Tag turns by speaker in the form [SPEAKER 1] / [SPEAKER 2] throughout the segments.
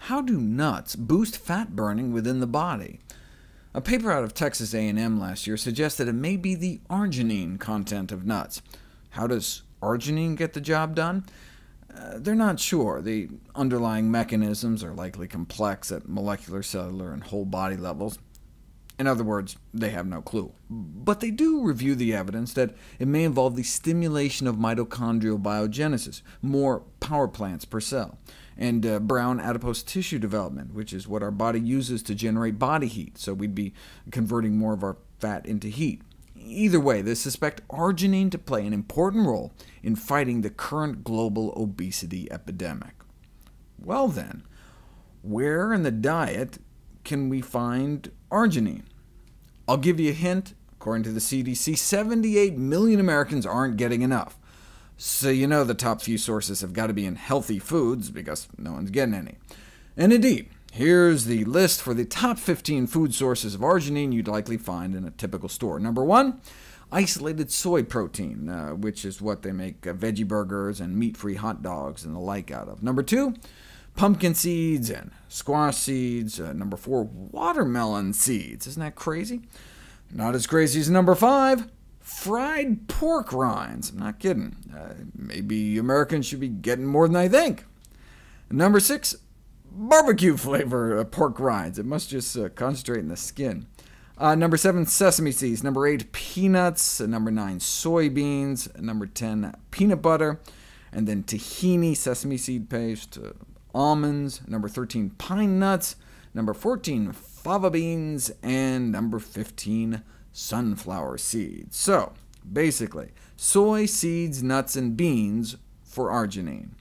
[SPEAKER 1] How do nuts boost fat burning within the body? A paper out of Texas A&M last year suggests that it may be the arginine content of nuts. How does arginine get the job done? They're not sure. The underlying mechanisms are likely complex at molecular, cellular, and whole body levels. In other words, they have no clue. But they do review the evidence that it may involve the stimulation of mitochondrial biogenesis, more power plants per cell, and brown adipose tissue development, which is what our body uses to generate body heat, so we'd be converting more of our fat into heat. Either way, they suspect arginine to play an important role in fighting the current global obesity epidemic. Well then, where in the diet can we find arginine? I'll give you a hint. According to the CDC, 78 million Americans aren't getting enough. So you know the top few sources have got to be in healthy foods, because no one's getting any. And indeed, here's the list for the top 15 food sources of arginine you'd likely find in a typical store. Number 1, isolated soy protein, which is what they make veggie burgers and meat-free hot dogs and the like out of. Number 2, pumpkin seeds and squash seeds. Number 4, watermelon seeds. Isn't that crazy? Not as crazy as number 5, fried pork rinds. I'm not kidding. Maybe Americans should be getting more than I think. Number 6, barbecue flavor pork rinds. It must just concentrate in the skin. Number 7, sesame seeds. Number 8, peanuts. Number 9, soybeans. Number 10, peanut butter. And then tahini, sesame seed paste. Almonds. Number 13, pine nuts. Number 14, fava beans. And number 15, sunflower seeds. So, basically, soy, seeds, nuts, and beans for arginine.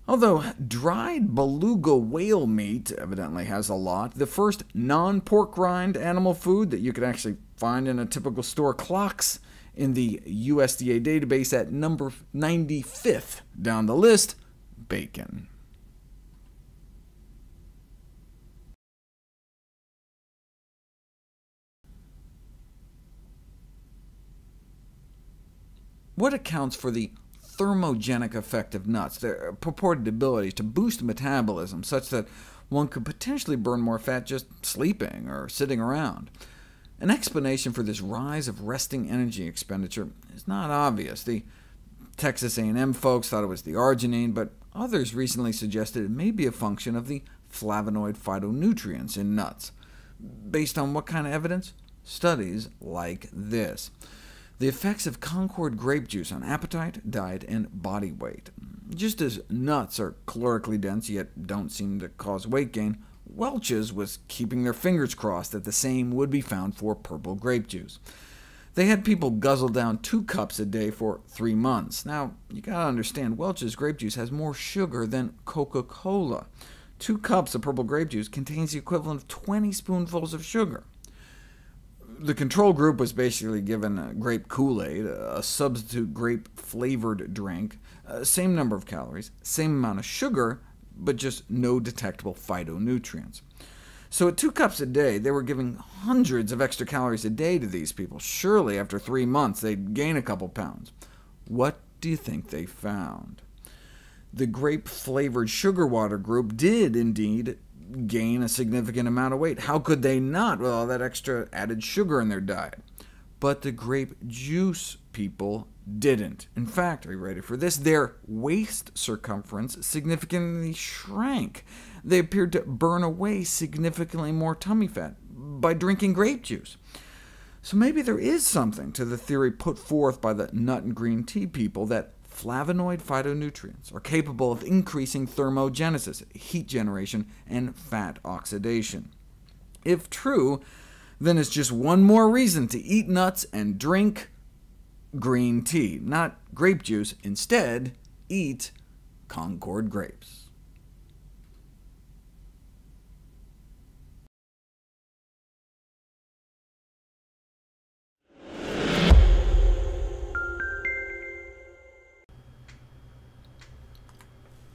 [SPEAKER 1] Although dried beluga whale meat evidently has a lot, the first non-pork rind animal food that you could actually find in a typical store clocks in the USDA database at number 95th down the list, bacon. What accounts for the thermogenic effect of nuts, their purported ability to boost metabolism such that one could potentially burn more fat just sleeping or sitting around? An explanation for this rise of resting energy expenditure is not obvious. The Texas A&M folks thought it was the arginine, but others recently suggested it may be a function of the flavonoid phytonutrients in nuts. Based on what kind of evidence? Studies like this. The effects of Concord grape juice on appetite, diet, and body weight. Just as nuts are calorically dense, yet don't seem to cause weight gain, Welch's was keeping their fingers crossed that the same would be found for purple grape juice. They had people guzzle down 2 cups a day for 3 months. Now, you gotta understand, Welch's grape juice has more sugar than Coca-Cola. 2 cups of purple grape juice contains the equivalent of 20 spoonfuls of sugar. The control group was basically given grape Kool-Aid, a substitute grape-flavored drink, same number of calories, same amount of sugar, but just no detectable phytonutrients. So at 2 cups a day, they were giving hundreds of extra calories a day to these people. Surely after 3 months, they'd gain a couple pounds. What do you think they found? The grape-flavored sugar water group did indeed gain a significant amount of weight. How could they not with all that extra added sugar in their diet? But the grape juice people didn't. In fact, are you ready for this? Their waist circumference significantly shrank. They appeared to burn away significantly more tummy fat by drinking grape juice. So maybe there is something to the theory put forth by the nut and green tea people that flavonoid phytonutrients are capable of increasing thermogenesis, heat generation, and fat oxidation. If true, then it's just one more reason to eat nuts and drink green tea, not grape juice. Instead, eat Concord grapes.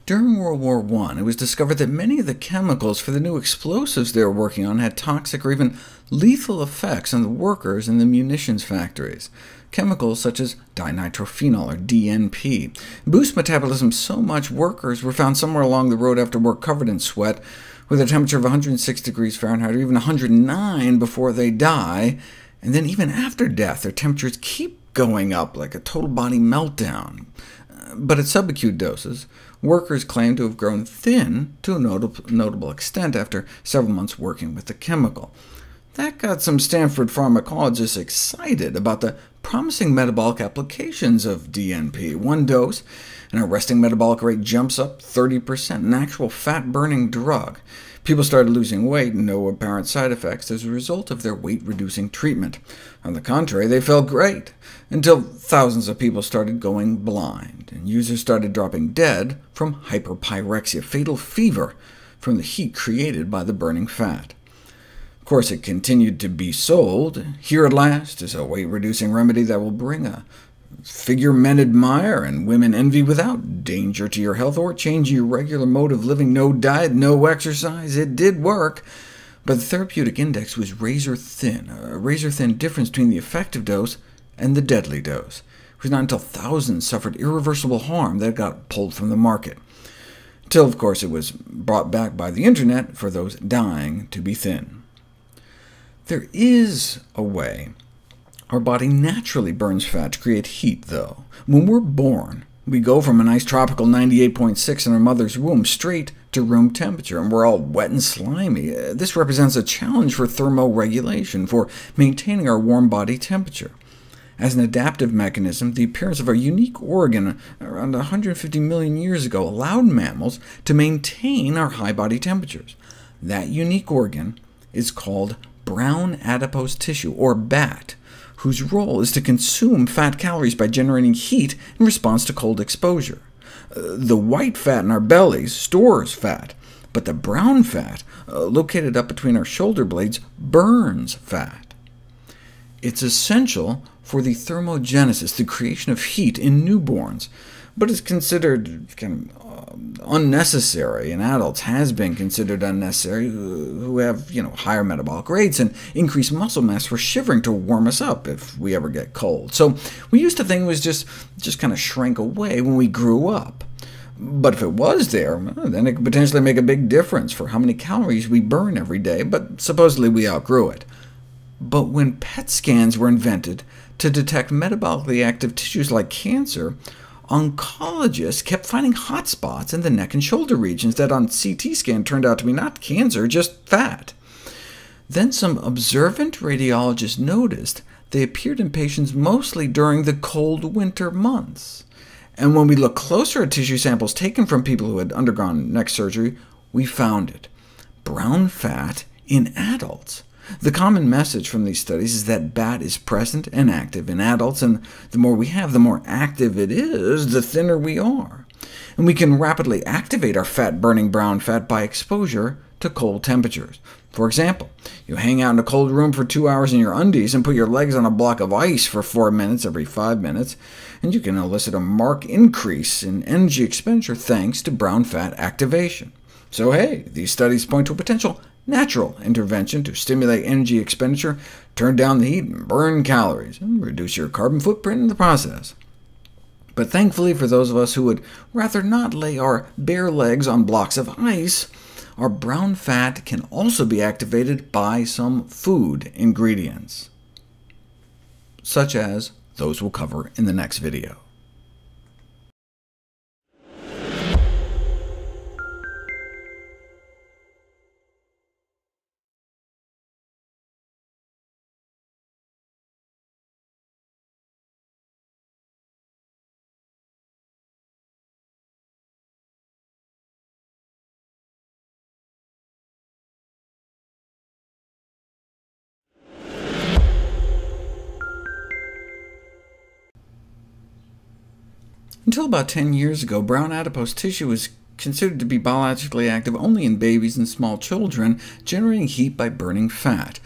[SPEAKER 1] During World War I, it was discovered that many of the chemicals for the new explosives they were working on had toxic or even lethal effects on the workers in the munitions factories. Chemicals such as dinitrophenol, or DNP, boost metabolism so much workers were found somewhere along the road after work covered in sweat, with a temperature of 106 degrees Fahrenheit, or even 109 before they die, and then even after death, their temperatures keep going up like a total body meltdown. But at subacute doses, workers claim to have grown thin to a notable extent after several months working with the chemical. That got some Stanford pharmacologists excited about the promising metabolic applications of DNP. One dose, and our resting metabolic rate jumps up 30%, an actual fat-burning drug. People started losing weight, no apparent side effects as a result of their weight-reducing treatment. On the contrary, they felt great, until thousands of people started going blind, and users started dropping dead from hyperpyrexia, fatal fever, from the heat created by the burning fat. Of course, it continued to be sold. Here at last is a weight-reducing remedy that will bring a figure men admire and women envy without danger to your health or change your regular mode of living. No diet, no exercise. It did work, but the therapeutic index was razor-thin, a razor-thin difference between the effective dose and the deadly dose. It was not until thousands suffered irreversible harm that it got pulled from the market, until, of course, it was brought back by the internet for those dying to be thin. There is a way our body naturally burns fat to create heat, though. When we're born, we go from a nice tropical 98.6 in our mother's womb straight to room temperature, and we're all wet and slimy. This represents a challenge for thermoregulation, for maintaining our warm body temperature. As an adaptive mechanism, the appearance of a unique organ around 150 million years ago allowed mammals to maintain our high body temperatures. That unique organ is called brown adipose tissue, or BAT, whose role is to consume fat calories by generating heat in response to cold exposure. The white fat in our bellies stores fat, but the brown fat, located up between our shoulder blades, burns fat. It's essential for the thermogenesis, the creation of heat in newborns, but is considered unnecessary in adults, has been considered unnecessary, who have higher metabolic rates and increased muscle mass for shivering to warm us up if we ever get cold. So we used to think it was just kind of shrank away when we grew up. But if it was there, then it could potentially make a big difference for how many calories we burn every day, but supposedly we outgrew it. But when PET scans were invented to detect metabolically active tissues like cancer, oncologists kept finding hot spots in the neck and shoulder regions that on CT scan turned out to be not cancer, just fat. Then some observant radiologists noticed they appeared in patients mostly during the cold winter months. And when we looked closer at tissue samples taken from people who had undergone neck surgery, we found it: brown fat in adults. The common message from these studies is that BAT is present and active in adults, and the more we have, the more active it is, the thinner we are. And we can rapidly activate our fat-burning brown fat by exposure to cold temperatures. For example, you hang out in a cold room for 2 hours in your undies and put your legs on a block of ice for 4 minutes every 5 minutes, and you can elicit a marked increase in energy expenditure thanks to brown fat activation. So hey, these studies point to a potential natural intervention to stimulate energy expenditure, turn down the heat, and burn calories, and reduce your carbon footprint in the process. But thankfully for those of us who would rather not lay our bare legs on blocks of ice, our brown fat can also be activated by some food ingredients, such as those we'll cover in the next video. Until about 10 years ago, brown adipose tissue was considered to be biologically active only in babies and small children, generating heat by burning fat.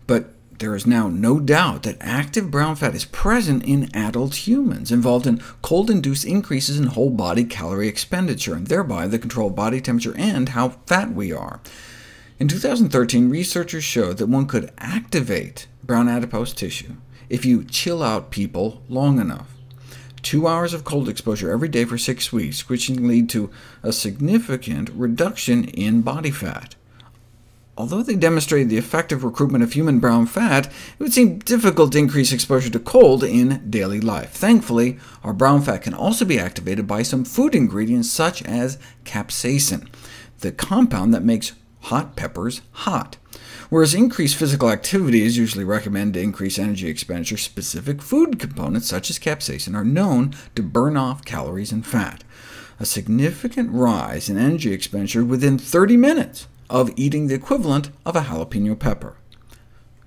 [SPEAKER 1] But There is now no doubt that active brown fat is present in adult humans, involved in cold-induced increases in whole-body calorie expenditure, and thereby the control of body temperature and how fat we are. In 2013, researchers showed that one could activate brown adipose tissue if you chill out people long enough. 2 hours of cold exposure every day for 6 weeks, which can lead to a significant reduction in body fat. Although they demonstrated the effective recruitment of human brown fat, it would seem difficult to increase exposure to cold in daily life. Thankfully, our brown fat can also be activated by some food ingredients such as capsaicin, the compound that makes hot peppers hot. Whereas increased physical activity is usually recommended to increase energy expenditure, specific food components such as capsaicin are known to burn off calories and fat. A significant rise in energy expenditure within 30 minutes of eating the equivalent of a jalapeno pepper.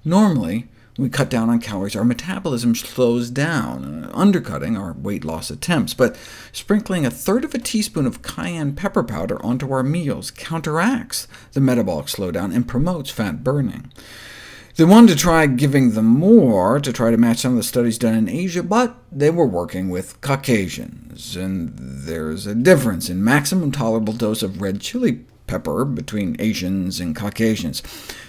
[SPEAKER 1] Normally, when we cut down on calories, our metabolism slows down, undercutting our weight loss attempts, but sprinkling 1/3 of a teaspoon of cayenne pepper powder onto our meals counteracts the metabolic slowdown and promotes fat burning. They wanted to try giving them more to try to match some of the studies done in Asia, but they were working with Caucasians, and there's a difference in maximum tolerable dose of red chili pepper between Asians and Caucasians.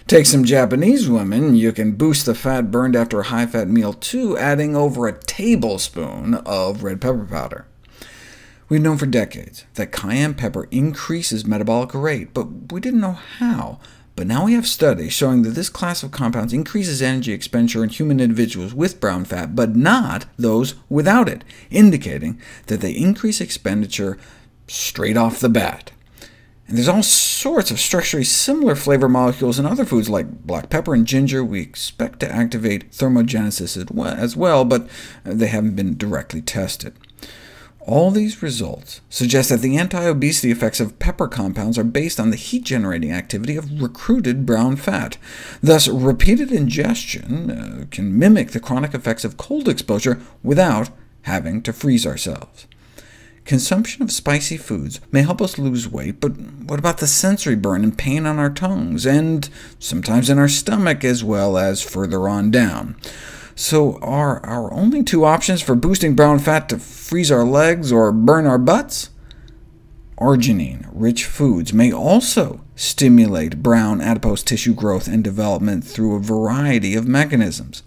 [SPEAKER 1] Take some Japanese women, you can boost the fat burned after a high-fat meal too, adding over a tablespoon of red pepper powder. We've known for decades that cayenne pepper increases metabolic rate, but we didn't know how. But now we have studies showing that this class of compounds increases energy expenditure in human individuals with brown fat, but not those without it, indicating that they increase expenditure straight off the bat. And there's all sorts of structurally similar flavor molecules in other foods like black pepper and ginger we expect to activate thermogenesis as well, but they haven't been directly tested. All these results suggest that the anti-obesity effects of pepper compounds are based on the heat-generating activity of recruited brown fat. Thus, repeated ingestion can mimic the chronic effects of cold exposure without having to freeze ourselves. Consumption of spicy foods may help us lose weight, but what about the sensory burn and pain on our tongues, and sometimes in our stomach, as well as further on down? So are our only two options for boosting brown fat to freeze our legs or burn our butts? Arginine-rich foods may also stimulate brown adipose tissue growth and development through a variety of mechanisms,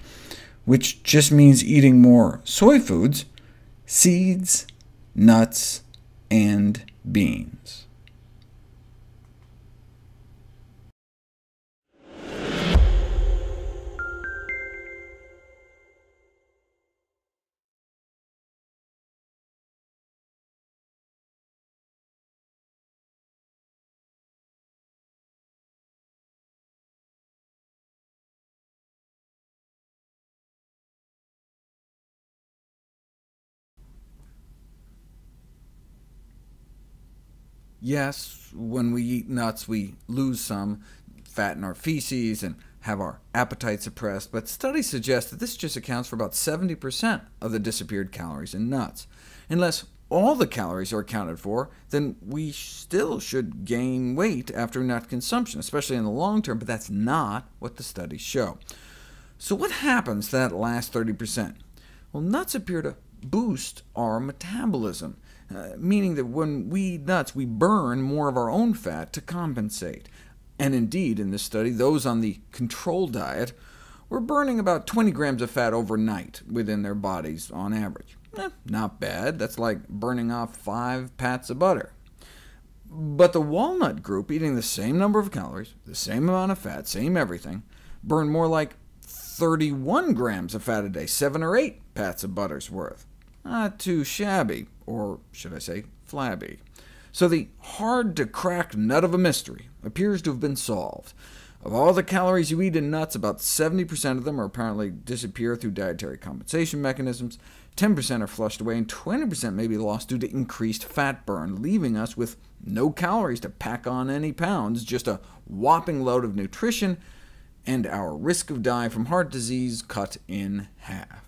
[SPEAKER 1] which just means eating more soy foods, seeds, nuts, and beans. Yes, when we eat nuts, we lose some fat in our feces and have our appetite suppressed, but studies suggest that this just accounts for about 70% of the disappeared calories in nuts. Unless all the calories are accounted for, then we still should gain weight after nut consumption, especially in the long term, but that's not what the studies show. So what happens to that last 30%? Well, nuts appear to boost our metabolism, meaning that when we eat nuts, we burn more of our own fat to compensate. And indeed, in this study, those on the control diet were burning about 20 grams of fat overnight within their bodies on average. Not bad. That's like burning off 5 pats of butter. But the walnut group, eating the same number of calories, the same amount of fat, same everything, burned more like 31 grams of fat a day, 7 or 8 pats of butter's worth. Not too shabby, or should I say flabby. So the hard-to-crack nut of a mystery appears to have been solved. Of all the calories you eat in nuts, about 70% of them are apparently disappear through dietary compensation mechanisms, 10% are flushed away, and 20% may be lost due to increased fat burn, leaving us with no calories to pack on any pounds, just a whopping load of nutrition, and our risk of dying from heart disease cut in half.